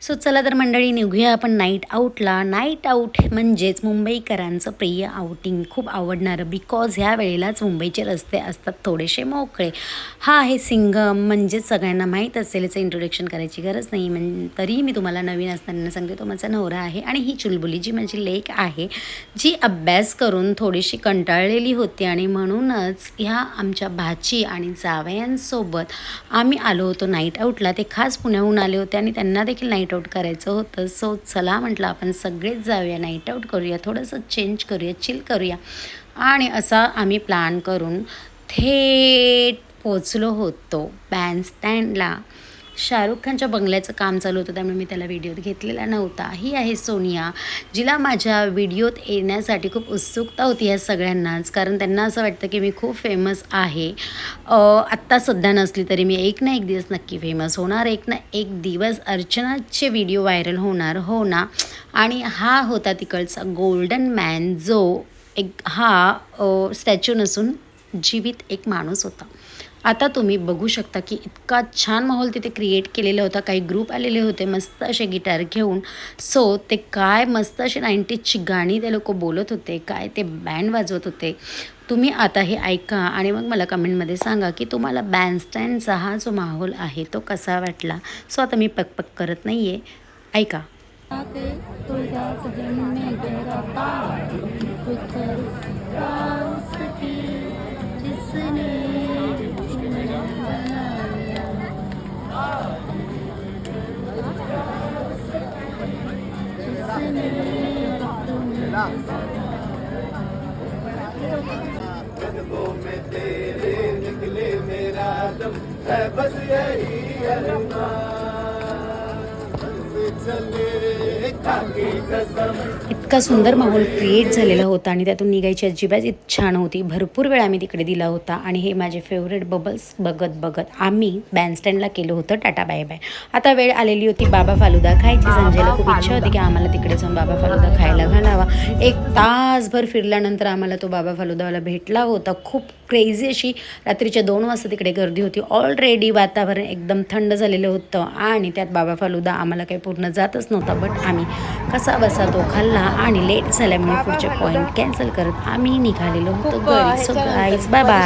So चला तर मंडळी निघूया आपण नाईट आऊटला. नाईट आऊट म्हणजेच मुंबईकरांचं प्रिय आउटिंग, खूप आवडणारं. बिकॉज ह्या वेळेलाच मुंबईचे रस्ते असतात थोडेसे मोकळे. हा आहे सिंगम, म्हणजेच सगळ्यांना माहीत असेल, याचं इंट्रोडक्शन करायची गरज नाही. तरीही मी तुम्हाला नवीन असताना सांगते, तो माझा नवरा आहे. आणि ही चुलबुली जी माझी लेक आहे, जी अभ्यास करून थोडीशी कंटाळलेली होती आणि म्हणूनच ह्या आमच्या भाची आणि जावयांसोबत आम्ही आलो होतो नाईट आऊटला. ते खास पुण्याहून आले होते आणि त्यांना देखील नाईट आऊट करायचं होतं. सो चला म्हटलं आपण सगळेच जाऊया, नाईट आऊट करूया, थोडंसं चेंज करूया, चिल करूया. आणि असा आम्ही प्लॅन करून थेट पोचलो होतो बँडस्टँडला. शाहरुख खानच्या बंगल्याचं काम चालू होतं, त्यामुळे मी त्याला व्हिडिओत घेतलेला नव्हता. ही आहे सोनिया, जिला माझ्या व्हिडिओत येण्यासाठी खूप उत्सुकता होती ह्या सगळ्यांनाच, कारण त्यांना असं वाटतं की मी खूप फेमस आहे. आत्ता सध्या नसली तरी मी एक ना एक दिवस नक्की फेमस होणार, एक ना एक दिवस अर्चनाचे व्हिडिओ व्हायरल होणार, हो ना. आणि हा होता तिकडचा गोल्डन मॅन, जो एक स्टॅच्यू नसून जीवित एक माणूस होता. आता तुम्ही बघू शकता की इतका छान माहोल तिथे क्रिएट केलेला होता. काही ग्रुप आलेले होते मस्त असे गिटार घेऊन. सो ते काय मस्त असे 90ची गाणी ते लोक बोलत होते, काय ते बँड वाजवत होते. तुम्ही आता हे ऐका आणि मग मला कमेंटमध्ये सांगा की तुम्हाला बँडस्टँडचा हा जो माहोल आहे तो कसा वाटला. सो आता मी पकपक करत नाही आहे, ऐका. कदमों में तेरे निकले मेरा दम है, बस यही अरमान से चले खाकी कसम. इतका सुंदर माहोल क्रिएट झालेला होता आणि त्यातून निघायची अजिबात इच्छा नव्हती. भरपूर वेळ आम्ही तिकडे दिला होता आणि हे माझे फेवरेट बबल्स बघत बघत आम्ही बँडस्टँडला केलं होतं टाटा बाय बाय. आता वेळ आलेली होती बाबा फालुदा खायची. संजयला खूप इच्छा होती की आम्हाला तिकडे जाऊन बाबा फालुदा खायला घालावा. एक तासभर फिरल्यानंतर आम्हाला तो बाबा फालुदावाला भेटला होता. खूप क्रेझी अशी रात्रीच्या 2 वाजता तिकडे गर्दी होती. ऑलरेडी वातावरण एकदम थंड झालेलं होतं आणि त्यात बाबा फालुदा आम्हाला काही पूर्ण जातच नव्हता. बट आम्ही कसा बसा तो खाल्ला आणि लेट झाल्यामुळे पुढचे पॉईंट कॅन्सल करत आम्ही निघालेलो होतो घरी. So guys, bye bye.